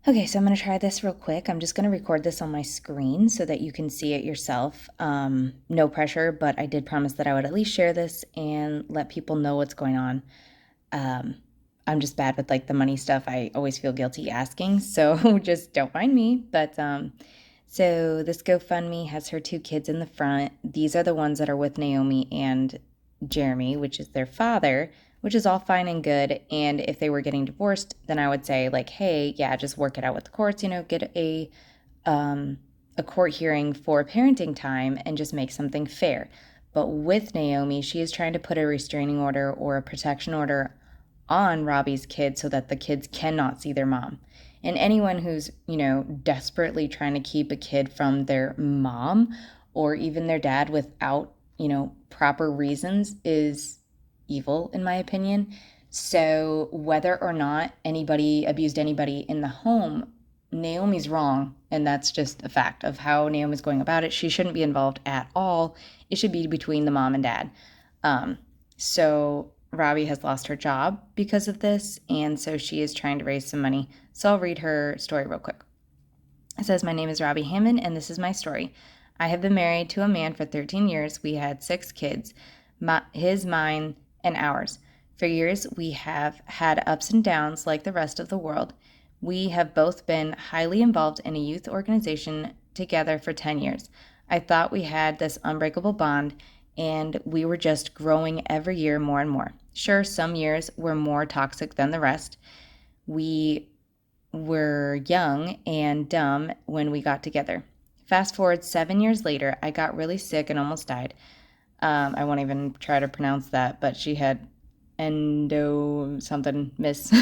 Okay, so I'm going to try this real quick. I'm just going to record this on my screen so that you can see it yourself. No pressure, but I did promise that I would at least share this and let people know what's going on. Um, I'm just bad with like the money stuff. I always feel guilty asking, so just don't mind me. So this GoFundMe has her two kids in the front. These are the ones that are with Naomi and Jeremy, which is their father, which is all fine and good. And if they were getting divorced, then I would say like, hey, yeah, just work it out with the courts, get a court hearing for parenting time and just make something fair. But with Naomi, she is trying to put a restraining order or a protection order on Robby's kids so that the kids cannot see their mom. And anyone who's, desperately trying to keep a kid from their mom or even their dad without, proper reasons is evil, in my opinion. So whether or not anybody abused anybody in the home, Naomi's wrong. And that's just a fact of how Naomi's going about it. She shouldn't be involved at all. It should be between the mom and dad. So Robby has lost her job because of this, and so she is trying to raise some money. So I'll read her story real quick. It says, "My name is Robby Hammond, and this is my story. I have been married to a man for 13 years. We had 6 kids, his, mine, and ours. For years, we have had ups and downs like the rest of the world. We have both been highly involved in a youth organization together for 10 years. I thought we had this unbreakable bond, and we were just growing every year more and more. Sure, some years were more toxic than the rest. We were young and dumb when we got together. Fast forward 7 years later, I got really sick and almost died. I won't even try to pronounce that, but she had endo something miss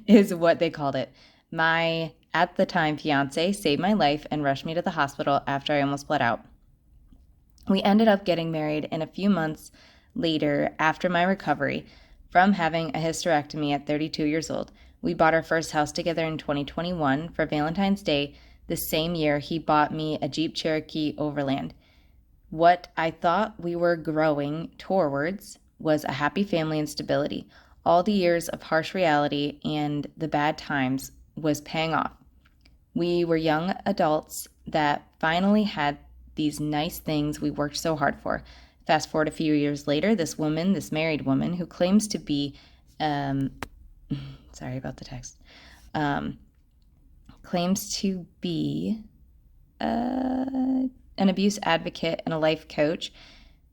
is what they called it. My, at the time, fiance saved my life and rushed me to the hospital after I almost bled out. We ended up getting married, and a few months later, after my recovery from having a hysterectomy at 32 years old, we bought our first house together in 2021 for Valentine's Day. The same year, he bought me a Jeep Cherokee Overland. What I thought we were growing towards was a happy family and stability. All the years of harsh reality and the bad times was paying off. We were young adults that finally had these nice things we worked so hard for. Fast forward a few years later, this married woman who claims to be, sorry about the text, claims to be an abuse advocate and a life coach,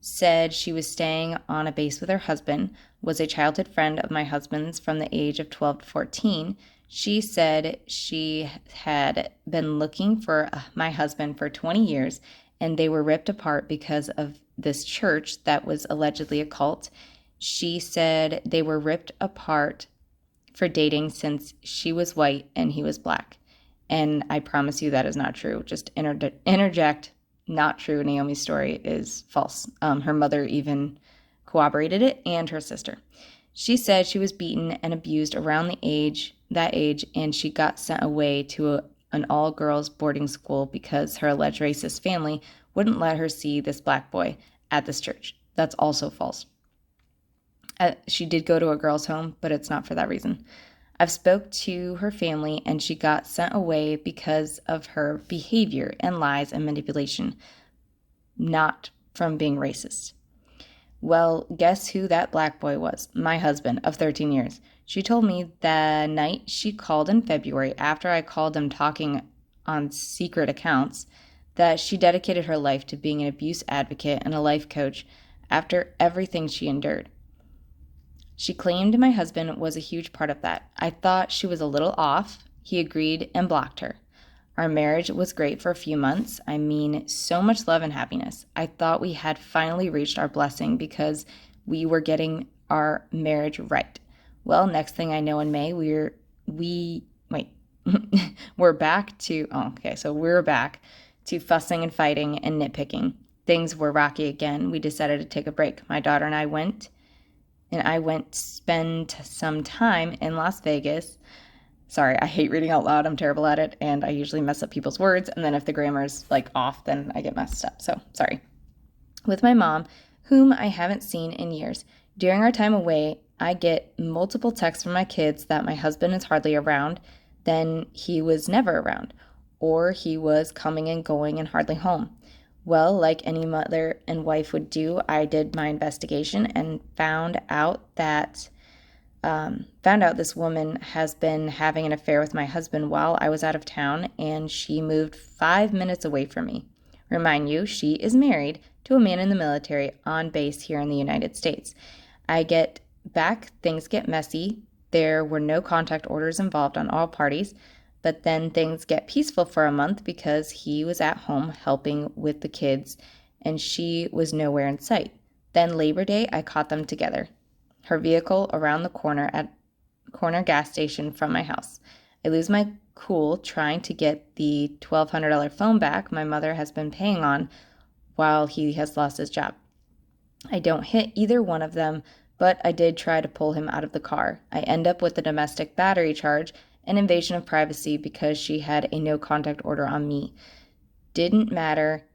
said she was staying on a base with her husband, was a childhood friend of my husband's from the age of 12 to 14. She said she had been looking for my husband for 20 years, and they were ripped apart because of this church that was allegedly a cult. She said they were ripped apart for dating since she was white and he was black. And I promise you that is not true. Just interject, not true. Naomi's story is false. Her mother even corroborated it, and her sister. She said she was beaten and abused around that age, and she got sent away to an all-girls boarding school because her alleged racist family wouldn't let her see this black boy at this church. That's also false. She did go to a girls' home, but it's not for that reason. I've spoke to her family, and she got sent away because of her behavior and lies and manipulation, not from being racist. Well, guess who that black boy was? My husband of 13 years. She told me the night she called in February after I called them talking on secret accounts that she dedicated her life to being an abuse advocate and a life coach after everything she endured. She claimed my husband was a huge part of that. I thought she was a little off. He agreed and blocked her. Our marriage was great for a few months. I mean, so much love and happiness. I thought we had finally reached our blessing because we were getting our marriage right. Well, next thing I know in May, we're back to fussing and fighting and nitpicking. Things were rocky again. We decided to take a break. My daughter and I went to spend some time in Las Vegas. Sorry, I hate reading out loud. I'm terrible at it, and I usually mess up people's words, and then if the grammar's off, then I get messed up. So, sorry. With my mom, whom I haven't seen in years. During our time away, I get multiple texts from my kids that my husband is hardly around, then he was never around, or he was coming and going and hardly home. Well, like any mother and wife would do, I did my investigation and found out this woman has been having an affair with my husband while I was out of town, and she moved 5 minutes away from me. Remind you, she is married to a man in the military on base here in the United States. I get back, things get messy. There were no contact orders involved on all parties, but then things get peaceful for a month because he was at home helping with the kids and she was nowhere in sight. Then Labor Day, I caught them together. Her vehicle around the corner at corner gas station from my house. I lose my cool trying to get the $1,200 phone back my mother has been paying on while he has lost his job. I don't hit either one of them, but I did try to pull him out of the car. I end up with a domestic battery charge and invasion of privacy because she had a no contact order on me. Didn't matter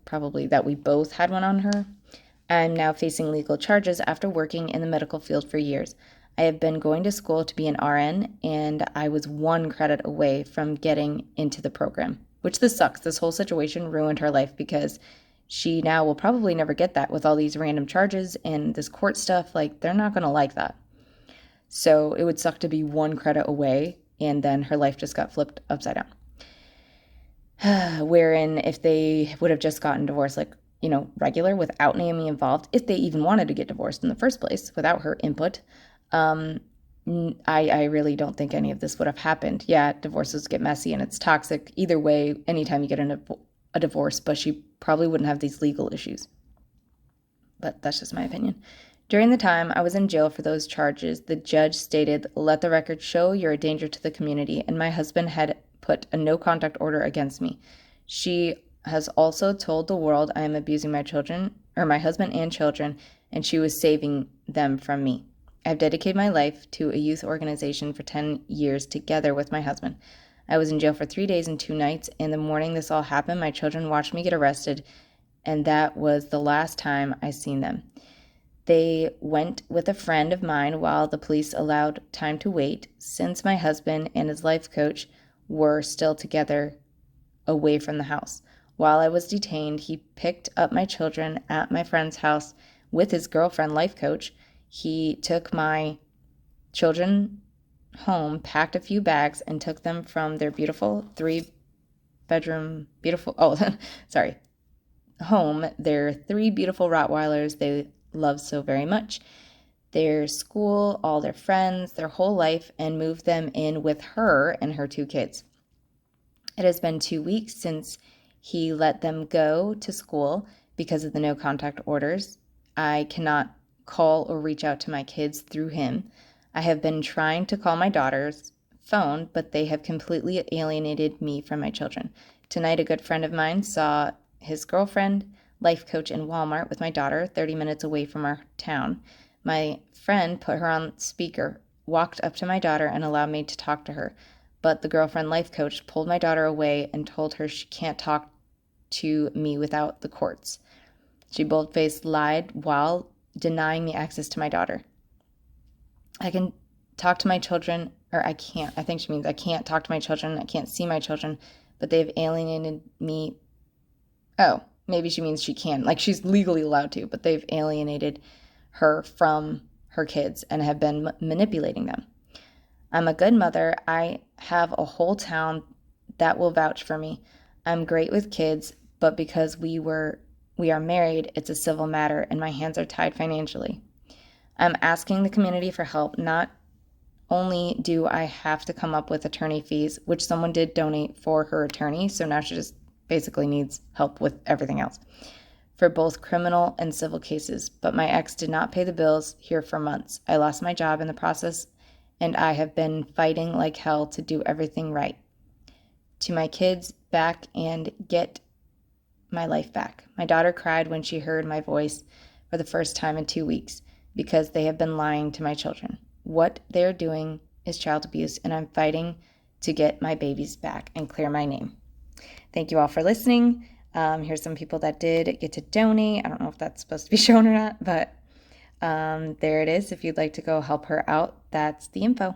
probably that we both had one on her. I'm now facing legal charges after working in the medical field for years. I have been going to school to be an RN, and I was 1 credit away from getting into the program, which this sucks. This whole situation ruined her life because she now will probably never get that with all these random charges and this court stuff. Like, they're not going to like that. So it would suck to be 1 credit away, and then her life just got flipped upside down. Wherein if they would have just gotten divorced, like, regular without Naomi involved, if they even wanted to get divorced in the first place without her input, I really don't think any of this would have happened. Yeah, divorces get messy and it's toxic either way anytime you get a divorce, but she probably wouldn't have these legal issues. But that's just my opinion. During the time I was in jail for those charges, the judge stated, "Let the record show you're a danger to the community," and my husband had put a no contact order against me. She has also told the world I am abusing my children, or my husband and children, and she was saving them from me. I've dedicated my life to a youth organization for 10 years together with my husband. I was in jail for 3 days and 2 nights, and the morning this all happened, my children watched me get arrested, and that was the last time I seen them. They went with a friend of mine while the police allowed time to wait, since my husband and his life coach were still together away from the house. While I was detained, he picked up my children at my friend's house with his girlfriend life coach. He took my children home, packed a few bags, and took them from their beautiful home, their 3 beautiful Rottweilers they love so very much, their school, all their friends, their whole life, and moved them in with her and her 2 kids. It has been 2 weeks since he let them go to school because of the no contact orders. I cannot call or reach out to my kids through him. I have been trying to call my daughter's phone, but they have completely alienated me from my children. Tonight, a good friend of mine saw his girlfriend, life coach, in Walmart with my daughter, 30 minutes away from our town. My friend put her on speaker, walked up to my daughter, and allowed me to talk to her. But the girlfriend life coach pulled my daughter away and told her she can't talk to me without the courts. She bold-faced lied while denying me access to my daughter. I can talk to my children, or I can't. I think she means I can't talk to my children. I can't see my children, but they've alienated me. Oh, maybe she means she can. Like, she's legally allowed to, but they've alienated her from her kids and have been manipulating them. I'm a good mother. I have a whole town that will vouch for me. I'm great with kids, but because we are married, it's a civil matter and my hands are tied financially. I'm asking the community for help. Not only do I have to come up with attorney fees, which someone did donate for her attorney, so now she just basically needs help with everything else, for both criminal and civil cases, but my ex did not pay the bills here for months. I lost my job in the process, and I have been fighting like hell to do everything right. To my kids back and get my life back. My daughter cried when she heard my voice for the first time in 2 weeks because they have been lying to my children. What they're doing is child abuse, and I'm fighting to get my babies back and clear my name. Thank you all for listening. Here's some people that did get to donate. I don't know if that's supposed to be shown or not, but there it is. If you'd like to go help her out, that's the info.